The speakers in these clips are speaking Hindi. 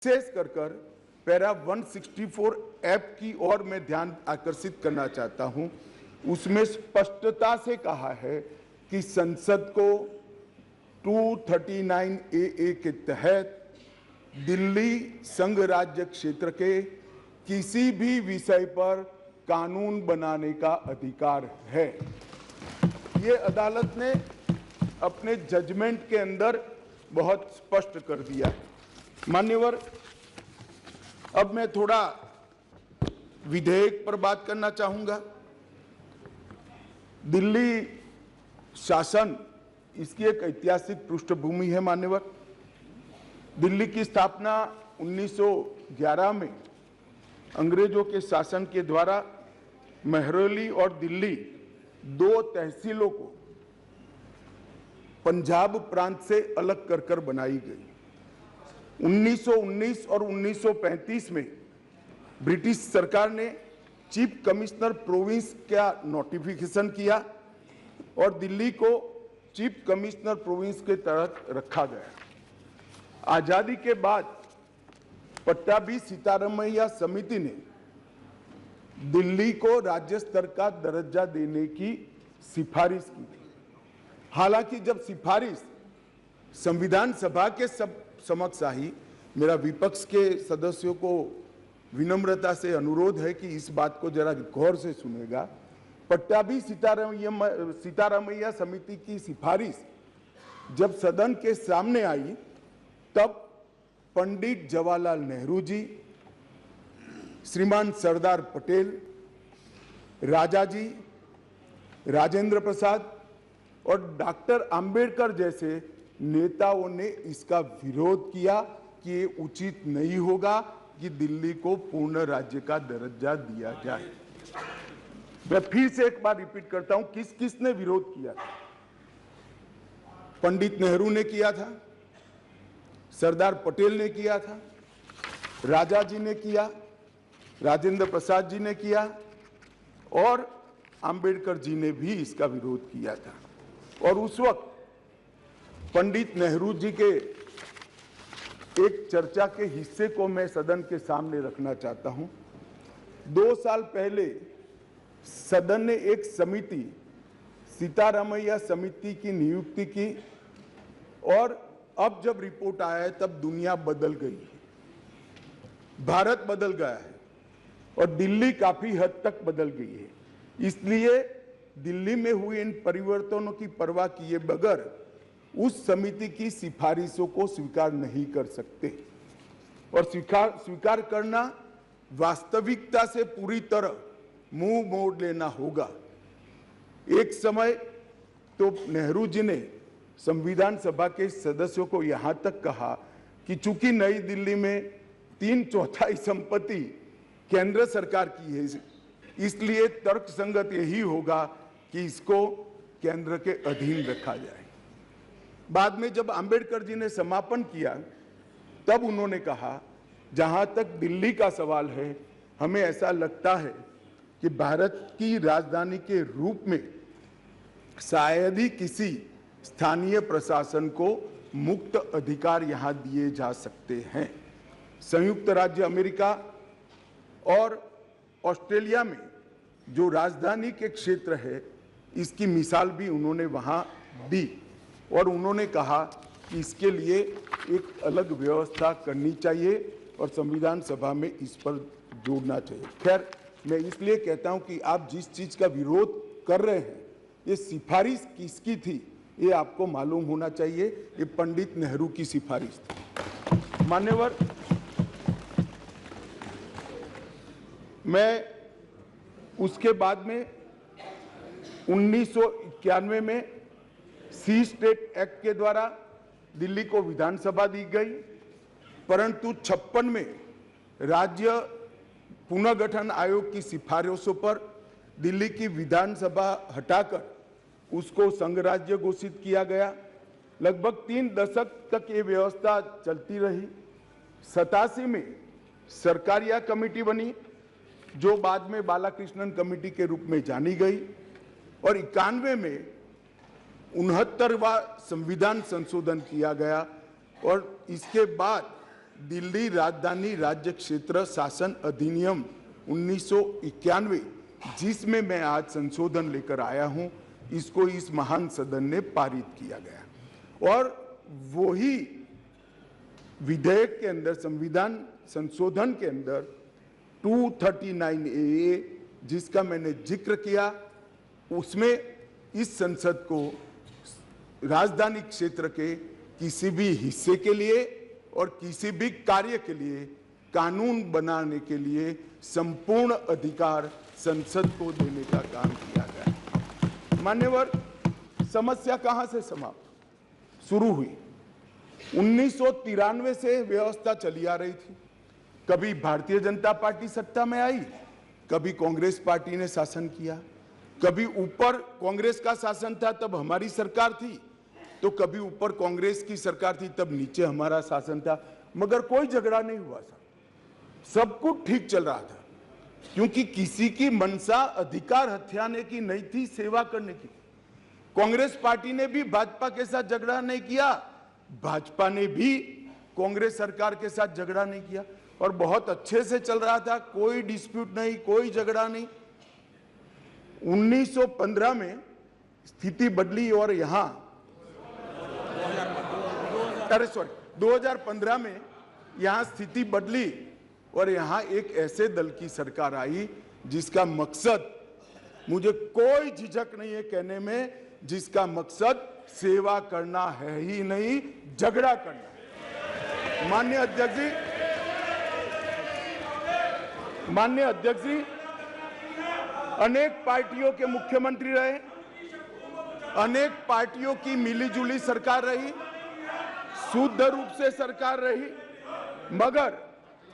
विशेष कर पैरा 164 ऐप की ओर मैं ध्यान आकर्षित करना चाहता हूं। उसमें स्पष्टता से कहा है कि संसद को 239 AA के तहत दिल्ली संघ राज्य क्षेत्र के किसी भी विषय पर कानून बनाने का अधिकार है। ये अदालत ने अपने जजमेंट के अंदर बहुत स्पष्ट कर दिया है। मान्यवर, अब मैं थोड़ा विधेयक पर बात करना चाहूंगा। दिल्ली शासन, इसकी एक ऐतिहासिक पृष्ठभूमि है। मान्यवर, दिल्ली की स्थापना 1911 में अंग्रेजों के शासन के द्वारा महरौली और दिल्ली दो तहसीलों को पंजाब प्रांत से अलग कर बनाई गई। 1919 और 1935 में ब्रिटिश सरकार ने चीफ कमिश्नर प्रोविंस का नोटिफिकेशन किया और दिल्ली को चीफ कमिश्नर प्रोविंस के तहत रखा गया। आजादी के बाद पट्टाभी सीतारामैया समिति ने दिल्ली को राज्य स्तर का दर्जा देने की सिफारिश की थी। हालांकि जब सिफारिश संविधान सभा के समक्ष आई, मेरा विपक्ष के सदस्यों को विनम्रता से अनुरोध है कि इस बात को जरा गौर से सुनेगा। पट्टाभी सीतारामैया समिति की सिफारिश जब सदन के सामने आई, तब पंडित जवाहरलाल नेहरू जी, श्रीमान सरदार पटेल, राजा जी, राजेंद्र प्रसाद और डॉक्टर अंबेडकर जैसे नेताओं ने इसका विरोध किया कि ये उचित नहीं होगा कि दिल्ली को पूर्ण राज्य का दर्जा दिया जाए। मैं फिर से एक बार रिपीट करता हूं, किस किसने विरोध किया था? पंडित नेहरू ने किया था, सरदार पटेल ने किया था, राजा जी ने किया, राजेंद्र प्रसाद जी ने किया और अंबेडकर जी ने भी इसका विरोध किया था। और उस वक्त पंडित नेहरू जी के एक चर्चा के हिस्से को मैं सदन के सामने रखना चाहता हूं। 2 साल पहले सदन ने एक समिति, सीतारामैया समिति की नियुक्ति की और अब जब रिपोर्ट आया है तब दुनिया बदल गई है, भारत बदल गया है और दिल्ली काफी हद तक बदल गई है। इसलिए दिल्ली में हुए इन परिवर्तनों की परवाह किए बगैर उस समिति की सिफारिशों को स्वीकार नहीं कर सकते और स्वीकार करना वास्तविकता से पूरी तरह मुंह मोड़ लेना होगा। एक समय तो नेहरू जी ने संविधान सभा के सदस्यों को यहां तक कहा कि चूंकि नई दिल्ली में 3/4 संपत्ति केंद्र सरकार की है, इसलिए तर्कसंगत यही होगा कि इसको केंद्र के अधीन रखा जाए। बाद में जब अंबेडकर जी ने समापन किया, तब उन्होंने कहा, जहां तक दिल्ली का सवाल है, हमें ऐसा लगता है कि भारत की राजधानी के रूप में शायद ही किसी स्थानीय प्रशासन को मुक्त अधिकार यहां दिए जा सकते हैं। संयुक्त राज्य अमेरिका और ऑस्ट्रेलिया में जो राजधानी के क्षेत्र है, इसकी मिसाल भी उन्होंने वहां दी और उन्होंने कहा कि इसके लिए एक अलग व्यवस्था करनी चाहिए और संविधान सभा में इस पर जोड़ना चाहिए। खैर, मैं इसलिए कहता हूं कि आप जिस चीज का विरोध कर रहे हैं, ये सिफारिश किसकी थी ये आपको मालूम होना चाहिए। ये पंडित नेहरू की सिफारिश थी। मान्यवर, मैं उसके बाद में 1991 में सी स्टेट एक्ट के द्वारा दिल्ली को विधानसभा दी गई, परंतु 56 में राज्य पुनर्गठन आयोग की सिफारिशों पर दिल्ली की विधानसभा हटाकर उसको संघ राज्य घोषित किया गया। लगभग 3 दशक तक ये व्यवस्था चलती रही। 87 में सरकारिया कमेटी बनी, जो बाद में बालाकृष्णन कमेटी के रूप में जानी गई और 91 में 69वां संविधान संशोधन किया गया और इसके बाद दिल्ली राजधानी राज्य क्षेत्र शासन अधिनियम 1991, जिसमें मैं आज संशोधन लेकर आया हूं, इसको इस महान सदन ने पारित किया गया। और वही विधेयक के अंदर, संविधान संशोधन के अंदर 239A, जिसका मैंने जिक्र किया, उसमें इस संसद को राजधानी क्षेत्र के किसी भी हिस्से के लिए और किसी भी कार्य के लिए कानून बनाने के लिए संपूर्ण अधिकार संसद को देने का काम किया गया। मान्यवर, समस्या कहां से समाप्त शुरू हुई? 1993 से व्यवस्था चली आ रही थी। कभी भारतीय जनता पार्टी सत्ता में आई, कभी कांग्रेस पार्टी ने शासन किया, कभी ऊपर कांग्रेस का शासन था तब हमारी सरकार थी, तो कभी ऊपर कांग्रेस की सरकार थी तब नीचे हमारा शासन था, मगर कोई झगड़ा नहीं हुआ था, सब कुछ ठीक चल रहा था, क्योंकि किसी की मंशा अधिकार हथियाने की नहीं थी, सेवा करने की। कांग्रेस पार्टी ने भी भाजपा के साथ झगड़ा नहीं किया, भाजपा ने भी कांग्रेस सरकार के साथ झगड़ा नहीं किया, और बहुत अच्छे से चल रहा था, कोई डिस्प्यूट नहीं, कोई झगड़ा नहीं। 1915 में स्थिति बदली और यहां 2015 में यहां स्थिति बदली और यहां एक ऐसे दल की सरकार आई जिसका मकसद, मुझे कोई झिझक नहीं है कहने में, जिसका मकसद सेवा करना है ही नहीं, झगड़ा करना। माननीय अध्यक्ष जी अनेक पार्टियों के मुख्यमंत्री रहे, अनेक पार्टियों की मिलीजुली सरकार रही, शुद्ध रूप से सरकार रही, मगर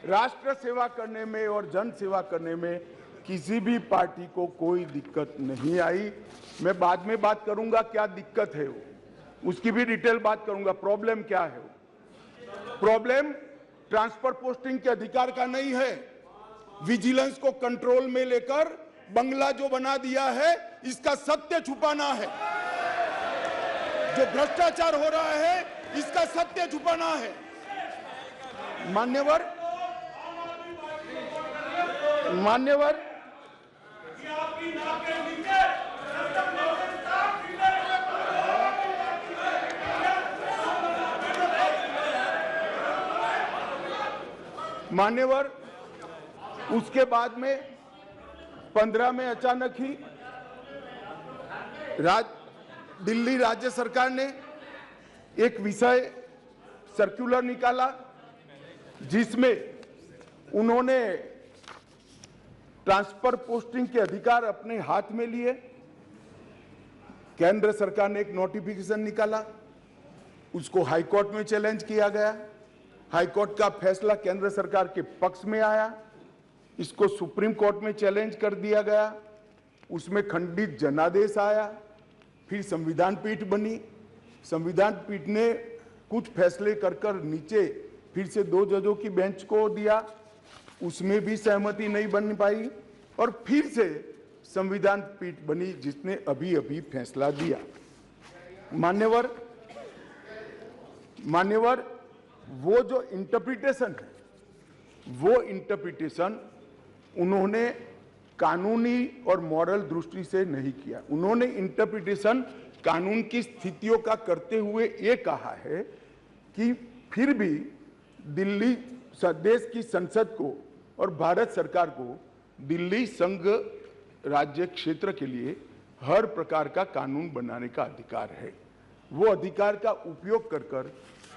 राष्ट्र सेवा करने में और जन सेवा करने में किसी भी पार्टी को कोई दिक्कत नहीं आई। मैं बाद में बात करूंगा क्या दिक्कत है वो, उसकी भी डिटेल बात करूंगा, प्रॉब्लम क्या है वो। प्रॉब्लम ट्रांसफर पोस्टिंग के अधिकार का नहीं है, विजिलेंस को कंट्रोल में लेकर बंगला जो बना दिया है, इसका सत्य छुपाना है। जो भ्रष्टाचार हो रहा है, इसका सत्य छुपाना है। मान्यवर उसके बाद में 15 में अचानक ही दिल्ली राज्य सरकार ने एक विषय सर्कुलर निकाला, जिसमें उन्होंने ट्रांसफर पोस्टिंग के अधिकार अपने हाथ में लिए। केंद्र सरकार ने एक नोटिफिकेशन निकाला, उसको हाईकोर्ट में चैलेंज किया गया, हाईकोर्ट का फैसला केंद्र सरकार के पक्ष में आया, इसको सुप्रीम कोर्ट में चैलेंज कर दिया गया, उसमें खंडित जनादेश आया, फिर संविधान पीठ बनी, संविधान पीठ ने कुछ फैसले कर नीचे फिर से 2 जजों की बेंच को दिया, उसमें भी सहमति नहीं बन पाई, और फिर से संविधान पीठ बनी जिसने अभी अभी फैसला दिया। मान्यवर वो जो इंटरप्रिटेशन है, वो इंटरप्रिटेशन उन्होंने कानूनी और मॉरल दृष्टि से नहीं किया। उन्होंने इंटरप्रिटेशन कानून की स्थितियों का करते हुए ये कहा है कि फिर भी दिल्ली देश की संसद को और भारत सरकार को दिल्ली संघ राज्य क्षेत्र के लिए हर प्रकार का कानून बनाने का अधिकार है। वो अधिकार का उपयोग कर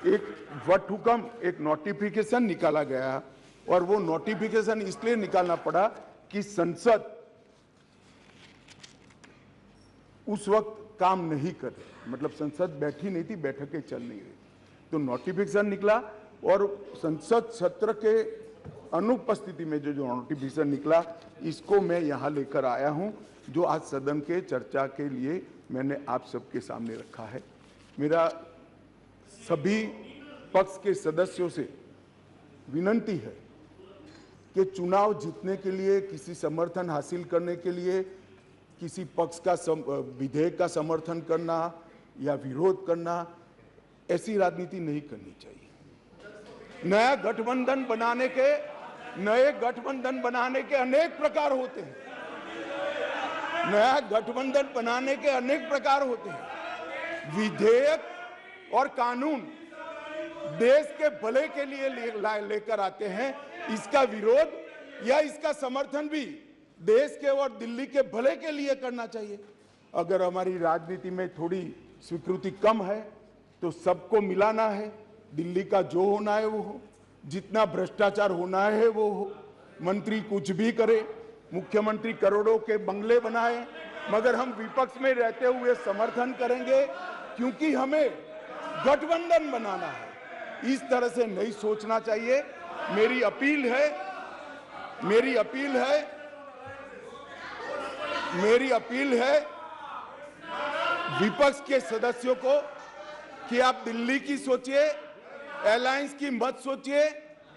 एक वटहुकम, एक नोटिफिकेशन निकाला गया, और वो नोटिफिकेशन इसलिए निकालना पड़ा कि संसद उस वक्त काम नहीं कर रही, मतलब संसद बैठी नहीं थी, बैठकें चल नहीं रही, तो नोटिफिकेशन निकला, और संसद सत्र के अनुपस्थिति में जो नोटिफिकेशन निकला, इसको मैं यहां लेकर आया हूं, जो आज सदन के चर्चा के लिए मैंने आप सबके सामने रखा है। मेरा सभी पक्ष के सदस्यों से विनती है कि चुनाव जीतने के लिए, किसी समर्थन हासिल करने के लिए, किसी पक्ष का विधेयक का समर्थन करना या विरोध करना, ऐसी राजनीति नहीं करनी चाहिए। नए गठबंधन बनाने के अनेक प्रकार होते हैं। नया गठबंधन बनाने के अनेक प्रकार होते हैं। विधेयक और कानून देश के भले के लिए लेकर आते हैं। इसका विरोध या इसका समर्थन भी देश के और दिल्ली के भले के लिए करना चाहिए। अगर हमारी राजनीति में थोड़ी स्वीकृति कम है तो सबको मिलाना है। दिल्ली का जो होना है वो हो, जितना भ्रष्टाचार होना है वो हो। मंत्री कुछ भी करे, मुख्यमंत्री करोड़ों के बंगले बनाए, मगर हम विपक्ष में रहते हुए समर्थन करेंगे क्योंकि हमें गठबंधन बनाना है। इस तरह से नहीं सोचना चाहिए। मेरी अपील है विपक्ष के सदस्यों को कि आप दिल्ली की सोचिए, अलायंस की मत सोचिए।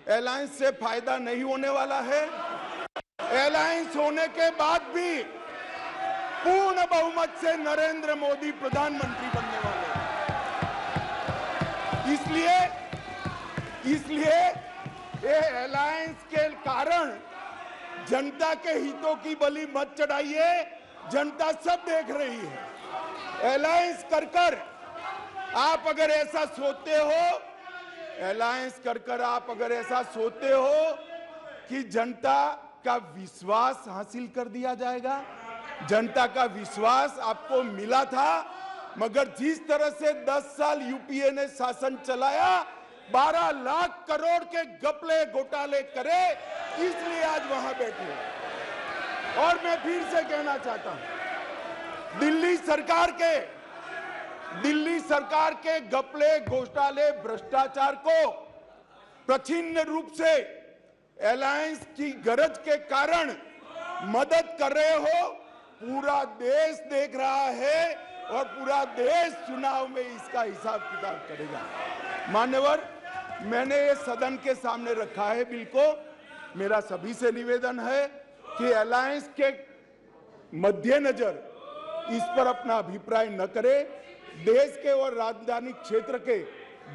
अलायंस से फायदा नहीं होने वाला है। अलायंस होने के बाद भी पूर्ण बहुमत से नरेंद्र मोदी प्रधानमंत्री बनने वाले हैं। इसलिए ये अलायंस के कारण जनता के हितों की बलि मत चढ़ाइए। जनता सब देख रही है। अलायंस कर आप अगर ऐसा सोचते हो कि जनता का विश्वास हासिल कर दिया जाएगा। जनता का विश्वास आपको मिला था, मगर जिस तरह से 10 साल यूपीए ने शासन चलाया, 12 लाख करोड़ के घपले घोटाले करे, इसलिए आज वहां बैठे। और मैं फिर से कहना चाहता हूं, दिल्ली सरकार के घपले घोटाले भ्रष्टाचार को प्रछिन्न रूप से अलायंस की गरज के कारण मदद कर रहे हो। पूरा देश देख रहा है और पूरा देश चुनाव में इसका हिसाब किताब करेगा। मान्यवर, मैंने ये सदन के सामने रखा है बिल को। मेरा सभी से निवेदन है कि अलायंस के मद्देनजर इस पर अपना अभिप्राय न करें। देश के और राजधानी क्षेत्र के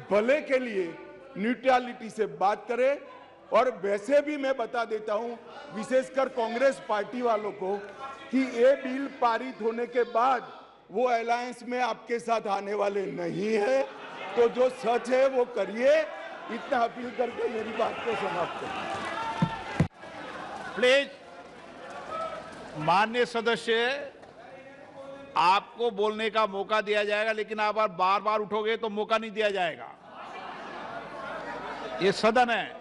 भले के लिए न्यूट्रलिटी से बात करें। और वैसे भी मैं बता देता हूं, विशेषकर कांग्रेस पार्टी वालों को, कि ये बिल पारित होने के बाद वो अलायंस में आपके साथ आने वाले नहीं है। तो जो सच है वो करिए। इतना अपील करके मेरी बात को समाप्त करें। प्लीज, माननीय सदस्य, आपको बोलने का मौका दिया जाएगा, लेकिन आप बार बार उठोगे तो मौका नहीं दिया जाएगा। ये सदन है,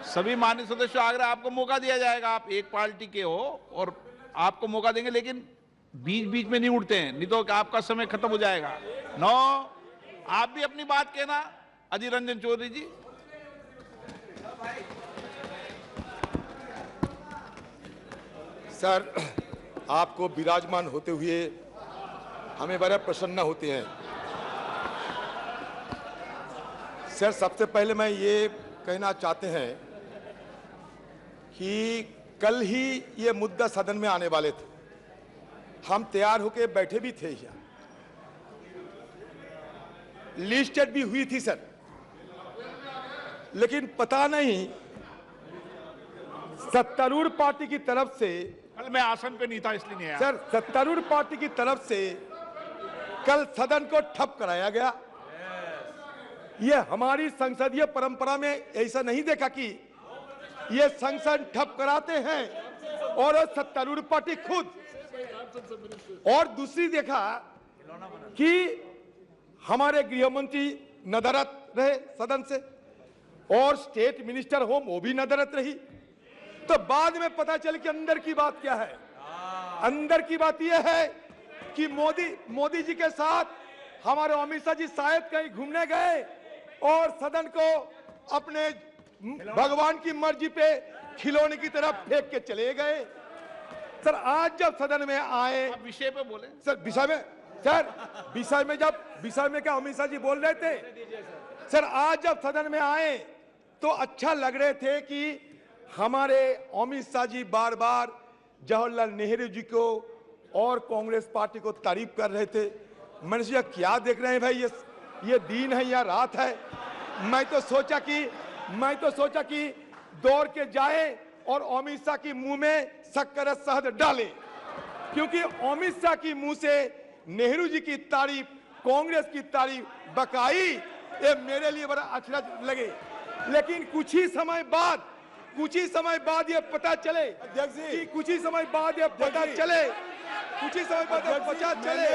सभी माननीय सदस्यों आग्रह, आपको मौका दिया जाएगा। आप एक पार्टी के हो और आपको मौका देंगे, लेकिन बीच बीच में नहीं उठते हैं, नहीं तो आपका समय खत्म हो जाएगा। आप भी अपनी बात कहना। अधीर रंजन चौधरी जी। सर, आपको विराजमान होते हुए हमें बड़ा प्रसन्न होते हैं। सर, सबसे पहले मैं ये कहना चाहते हैं कि कल ही ये मुद्दा सदन में आने वाले थे। हम तैयार होकर बैठे भी थे, यहाँ लिस्टेड भी हुई थी सर, लेकिन पता नहीं सत्तारूढ़ पार्टी की तरफ से, कल मैं आसन पे नहीं था इसलिए नहीं आया सर, सत्तारूढ़ पार्टी की तरफ से कल सदन को ठप कराया गया। ये हमारी संसदीय परंपरा में ऐसा नहीं देखा कि ये संसद ठप कराते हैं और सत्तारूढ़ पार्टी खुद। और दूसरी देखा कि हमारे गृह मंत्री नदारत रहे सदन से, और स्टेट मिनिस्टर होम वो भी नदारत रही। तो बाद में पता चल कि अंदर की बात क्या है। अंदर की बात यह है कि मोदी जी के साथ हमारे अमित शाह जी शायद कहीं घूमने गए और सदन को अपने भगवान की मर्जी पे खिलौने की तरफ फेंक के चले गए। सर, आज जब सदन में आए, विषय पे बोले सर, विषय में क्या अमित शाह जी बोल रहे थे। सर, आज जब सदन में आए तो अच्छा लग रहे थे कि हमारे अमित शाह जी बार बार जवाहरलाल नेहरू जी को और कांग्रेस पार्टी को तारीफ कर रहे थे। मैंने सोचा क्या देख रहे हैं भाई, ये दिन है या रात है। मैं तो सोचा कि मैं तो सोचा कि दौड़ के जाए और अमित शाह की मुंह में शक्कर शहद डाले, क्योंकि अमित शाह की मुंह से नेहरू जी की तारीफ, कांग्रेस की तारीफ बकाई, ये मेरे लिए बड़ा अचरज लगे। लेकिन कुछ ही समय बाद ये पता चले कि कुछ ही समय बाद ये पता चले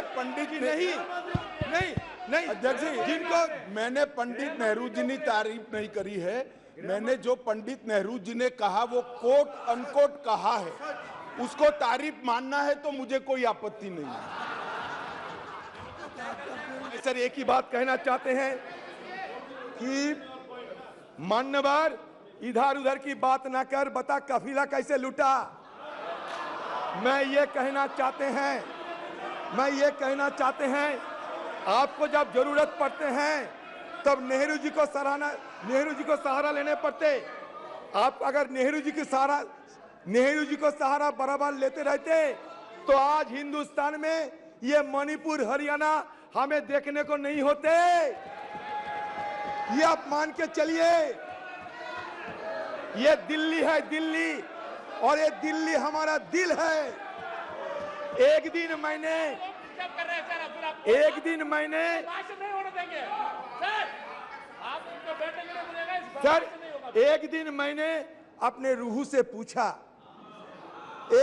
पंडित कि ने- नहीं अध्यक्ष जी, जिनको मैंने पंडित नेहरू जी ने तारीफ नहीं करी है, मैंने जो पंडित नेहरू जी ने कहा वो कोट अनकोट कहा है, उसको तारीफ मानना है तो मुझे कोई आपत्ति नहीं है। सर एक ही बात कहना चाहते हैं कि मान्यवर इधर उधर की बात ना कर, बता कफिला कैसे लूटा। मैं ये कहना चाहते हैं आपको जब जरूरत पड़ते हैं तब नेहरू जी को सहारा लेने पड़ते। आप अगर नेहरू जी को सहारा बराबर लेते रहते तो आज हिंदुस्तान में ये मणिपुर हरियाणा हमें देखने को नहीं होते। ये आप मान के चलिए, ये दिल्ली है, दिल्ली, और ये दिल्ली हमारा दिल है।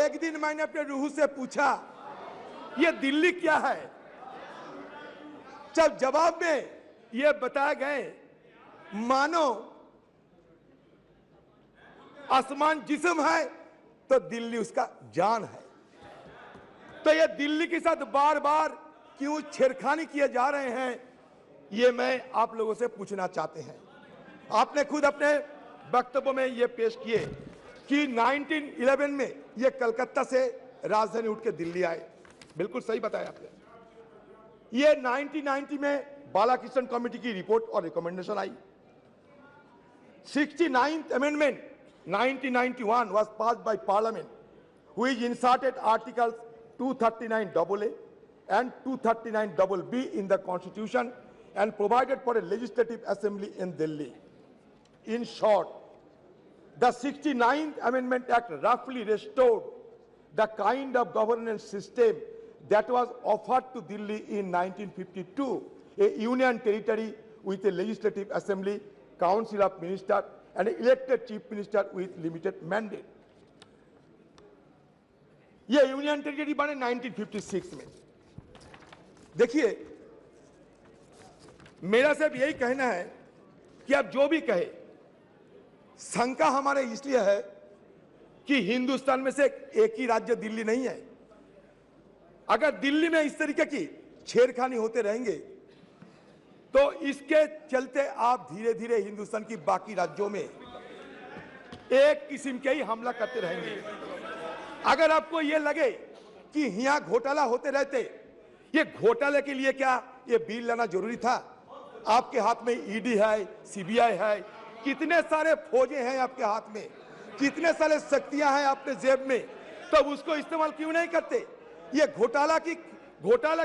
एक दिन मैंने अपने रूह से पूछा ये दिल्ली क्या है। जब जवाब में ये बताए गए मानो आसमान जिस्म है तो दिल्ली उसका जान है। तो ये दिल्ली के साथ बार बार क्यों छेड़खानी किए जा रहे हैं, ये मैं आप लोगों से पूछना चाहते हैं। आपने खुद अपने वक्तव्य में ये पेश किए कि 1911 में ये कलकत्ता से राजधानी उठ के दिल्ली आए। बिल्कुल सही बताया आपने। ये 1990 में बालाकृष्ण कमेटी की रिपोर्ट और recommendation I. 69th amendment 1991 was passed by Parliament, which inserted Articles 239AA and 239BB in the Constitution and provided for a legislative assembly in Delhi. In short, the 69th Amendment Act roughly restored the kind of governance system that was offered to Delhi in 1952, a union territory with a legislative assembly, council of ministers, and an elected chief minister with limited mandate. ये यूनियन टेरिटरी बने 1956 में। देखिए, मेरा सिर्फ यही कहना है कि आप जो भी कहे, शंका हमारे इसलिए है कि हिंदुस्तान में से एक ही राज्य दिल्ली नहीं है। अगर दिल्ली में इस तरीके की छेड़खानी होते रहेंगे तो इसके चलते आप धीरे धीरे हिंदुस्तान की बाकी राज्यों में एक किस्म के ही हमला करते रहेंगे। अगर आपको यह लगे कि यहां घोटाला होते रहते, ये घोटाले के लिए क्या ये बिल लाना जरूरी था? आपके हाथ में ईडी है, सीबीआई है, कितने सारे फौजें हैं आपके हाथ में, कितने सारे शक्तियां हैं आपने जेब में, तब उसको इस्तेमाल क्यों नहीं करते? ये घोटाला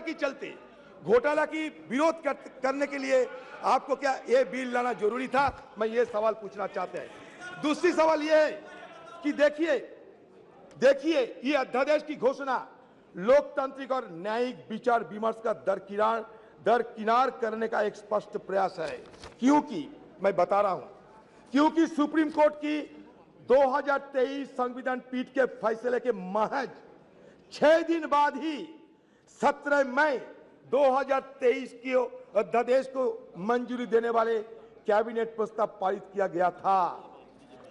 की चलते, घोटाला की विरोध करने के लिए आपको क्या ये बिल लाना जरूरी था? मैं ये सवाल पूछना चाहते हैं। दूसरी सवाल ये है कि देखिए ये अध्यादेश की घोषणा लोकतांत्रिक और न्यायिक विचार विमर्श का दरकिनार करने का एक स्पष्ट प्रयास है। क्योंकि मैं बता रहा हूं, क्योंकि सुप्रीम कोर्ट की 2023 संविधान पीठ के फैसले के महज 6 दिन बाद ही 17 मई 2023 के अध्यादेश को मंजूरी देने वाले कैबिनेट प्रस्ताव पारित किया गया था,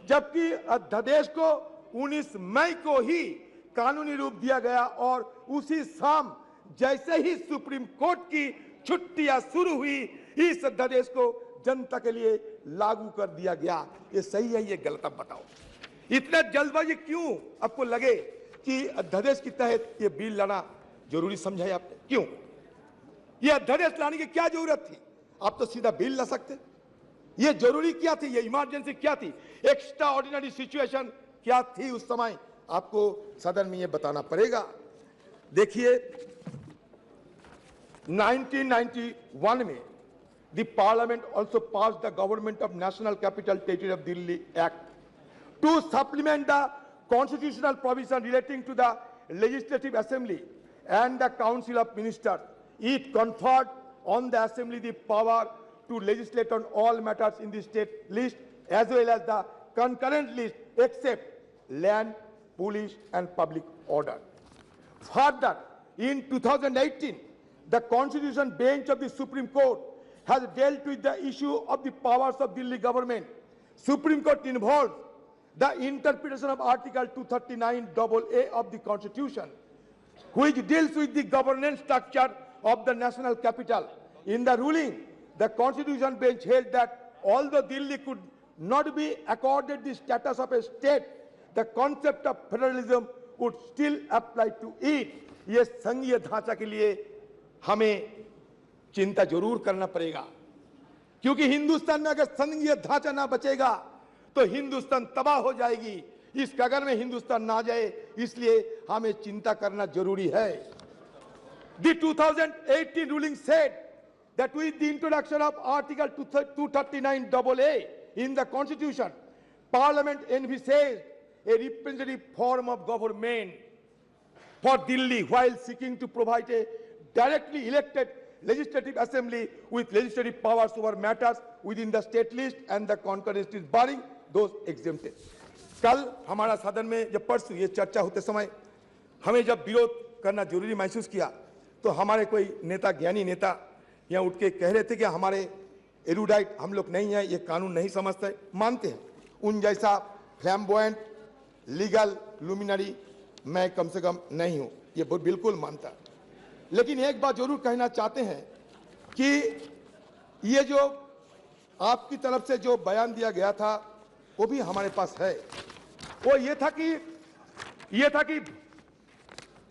जबकि अध्यादेश को 19 मई को ही कानूनी रूप दिया गया और उसी शाम जैसे ही सुप्रीम कोर्ट की छुट्टियां शुरू हुई, इस अध्यादेश को जनता के लिए लागू कर दिया गया। ये सही है, ये गलत? अब बताओ, इतना जल्दबाजी क्यों आपको लगे कि अध्यादेश के तहत ये बिल लाना जरूरी समझा है आपने? क्यों ये अध्यादेश लाने की क्या जरूरत थी? आप तो सीधा बिल ला सकते। ये जरूरी क्या थी? ये इमरजेंसी क्या थी? एक्स्ट्रा ऑर्डिनरी सिचुएशन क्या थी उस समय? आपको सदन में ये बताना पड़ेगा। देखिए 1991 में the Parliament also passed the Government of National Capital Territory of Delhi Act to supplement the constitutional provision relating to the Legislative Assembly and the Council of Ministers. It conferred on the Assembly the power to legislate on all matters in the state list as well as the concurrent list except land, police and public order. Further, in 2018, the Constitution Bench of the Supreme Court has dealt with the issue of the powers of Delhi government. Supreme Court involved the interpretation of Article 239AA of the Constitution, which deals with the governance structure of the national capital. In the ruling, the Constitution Bench held that although Delhi could not be accorded the status of a state, the concept of federalism would still apply to it. ये संघीय ढांचा के लिए हमें चिंता जरूर करना पड़ेगा, क्योंकि हिंदुस्तान में अगर संघीय ढांचा ना बचेगा तो हिंदुस्तान तबाह हो जाएगी। इस कगार में हिंदुस्तान ना जाए, इसलिए हमें चिंता करना जरूरी है। The 2018 ruling said that with the introduction of Article 239AA in the Constitution, Parliament envisaged a representative form of government for Delhi while seeking to provide a directly elected legislative assembly with legislative powers over matters within the state list and the concurrent list barring those exempted. कल हमारा सदन में जब परसों ये चर्चा होते समय हमें जब विरोध करना जरूरी महसूस किया तो हमारे कोई नेता, ज्ञानी नेता यहाँ उठ के कह रहे थे कि हमारे एरुडाइट हम लोग नहीं है, ये कानून नहीं समझते। मानते हैं उन जैसा फ्लैम्बॉयंट लीगल लुमिनरी मैं कम से कम नहीं हूँ, ये बिल्कुल मानता। लेकिन एक बात जरूर कहना चाहते हैं कि ये जो आपकी तरफ से जो बयान दिया गया था वो भी हमारे पास है। वो ये था कि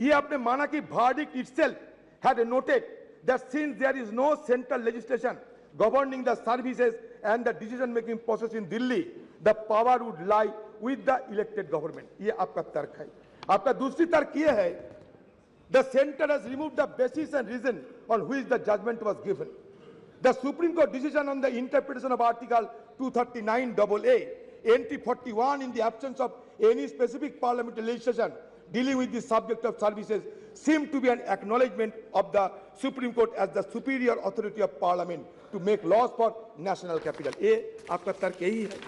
ये आपने माना कि verdict itself had noted that since there is no central legislation governing the services and the decision making process in Delhi, the power would lie with the elected government. ये आपका तर्क है। आपका दूसरी तर्क ये है, the center has removed the basis and reason on which the judgment was given. The Supreme Court decision on the interpretation of Article 239AA, entry 41 in the absence of any specific parliamentary legislation dealing with the subject of services seemed to be an acknowledgement of the Supreme Court as the superior authority of Parliament to make laws for national capital. ये आपका तर्क यही है।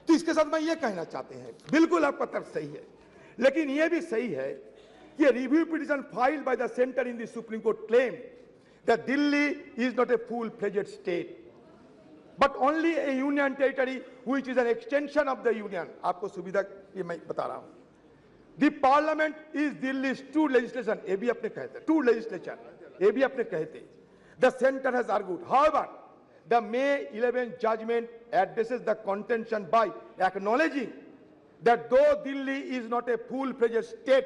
तो इसके साथ मैं ये कहना चाहते हैं, बिल्कुल आपका तर्क सही है, लेकिन ये भी सही है कि review petition filed by the center in the Supreme Court claimed that Delhi is not a full-fledged state, but only a union territory which is an extension of the union. आपको सुविधा ये मैं बता रहा हूँ। The Parliament is Delhi's true legislation. ये भी अपने कहते हैं, true legislation. ये भी अपने कहते हैं। The center has argued, however, the May 11 judgment addresses the contention by acknowledging that though Delhi is not a full-fledged state,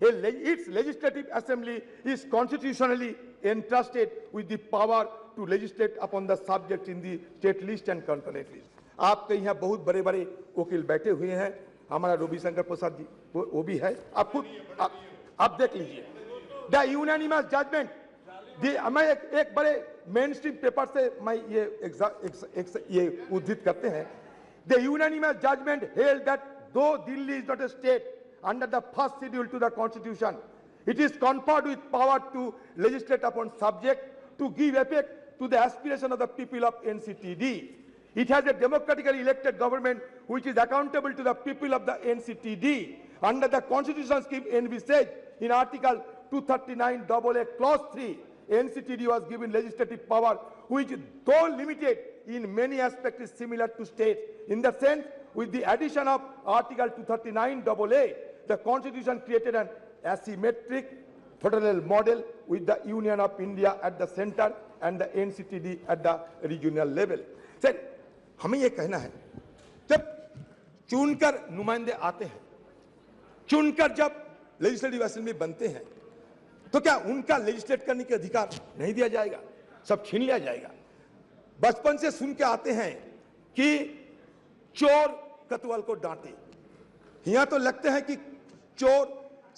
its legislative assembly is constitutionally entrusted with the power to legislate upon the subject in the state list and concurrent list. आपके यहाँ बहुत बड़े-बड़े वकील बैठे हुए हैं, हमारा रविशंकर प्रसाद जी वो भी है, आप खुद आप देख लीजिए। The unanimous judgment, मैं एक बड़े मेन स्ट्रीम पेपर से मैं ये उद्धृत करते हैं। The unanimous judgment held that though Delhi is not a state under the first schedule to the Constitution, it is conferred with power to legislate upon subject to give effect to the aspiration of the people of NCTD. It has a democratically elected government which is accountable to the people of the NCTD. Under the Constitution scheme envisaged in Article 239AA Clause 3, NCTD was given legislative power which, though limited in many aspects, is similar to states. In the sense, with the addition of Article 239AA, the Constitution created an asymmetric federal model with the Union of India at the center and the NCTD at the regional level. Sir, हमें ये कहना है, जब चुनकर नुमाइंदे आते हैं, चुनकर जब लेजिस्लेटिव असेंबली बनते हैं, तो क्या उनका लेजिस्लेट करने के अधिकार नहीं दिया जाएगा, सब छीन लिया जाएगा? बचपन से सुन के आते हैं कि चोर कतवाल को डांटे। यहाँ तो लगते हैं कि चोर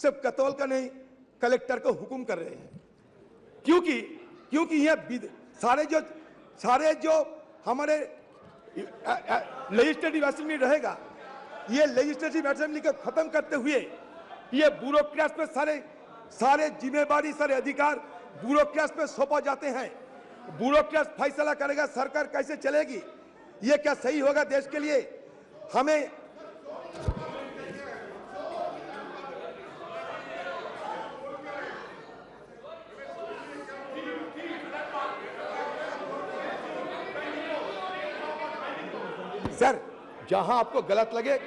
सिर्फ कतवाल का नहीं, कलेक्टर को हुक्म कर रहे हैं, क्योंकि यह सारे जो हमारे लेजिस्लेटिव असेंबली रहेगा, ये लेजिस्लेटिव असेंबली को खत्म करते हुए ये ब्यूरोक्रेट्स पे सारे जिम्मेदारी, सारे अधिकार ब्यूरोक्रेट्स पे सौंपा जाते हैं। ब्यूरोक्रेट्स फैसला करेगा सरकार कैसे चलेगी, ये क्या सही होगा देश के लिए? हमें सर, जहां आपको गलत लगे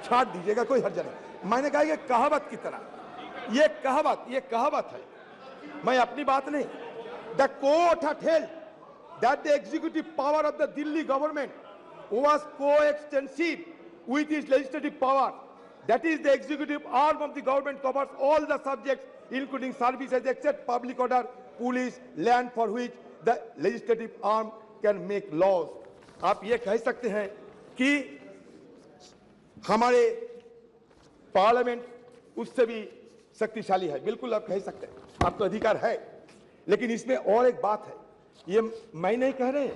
छाट दीजिएगा, कोई हर्ज नहीं। मैंने कहा ये कहावत की तरह, ये कहावत है, मैं अपनी बात नहीं। The court had held that the executive power of the Delhi government was coextensive with its legislative power. That is, the executive arm of the government covers all the subjects, including services except public order, police, land, for which the legislative arm can make laws. आप ये कह सकते हैं कि हमारे पार्लियामेंट उससे भी शक्तिशाली है, बिल्कुल आप कह सकते हैं, आपको अधिकार है। लेकिन इसमें और एक बात है, ये मैं नहीं कह रहे,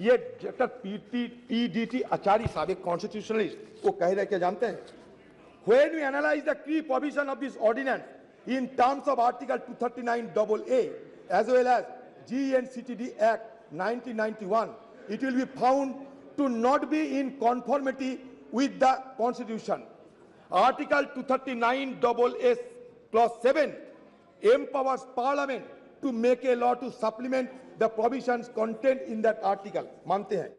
ये डॉक्टर PDT आचार्य साहब, एक कॉन्स्टिट्यूशनलिस्ट, वो कह रहे क्या जानते हैं? When we analyze the key provision of this ordinance in terms of Article 239AA as well as GNCTD Act 1991, it will be found to not be in conformity with the Constitution. Article 239AA Clause 7 empowers Parliament to make a law to supplement the provisions contained in that article. मानते हैं।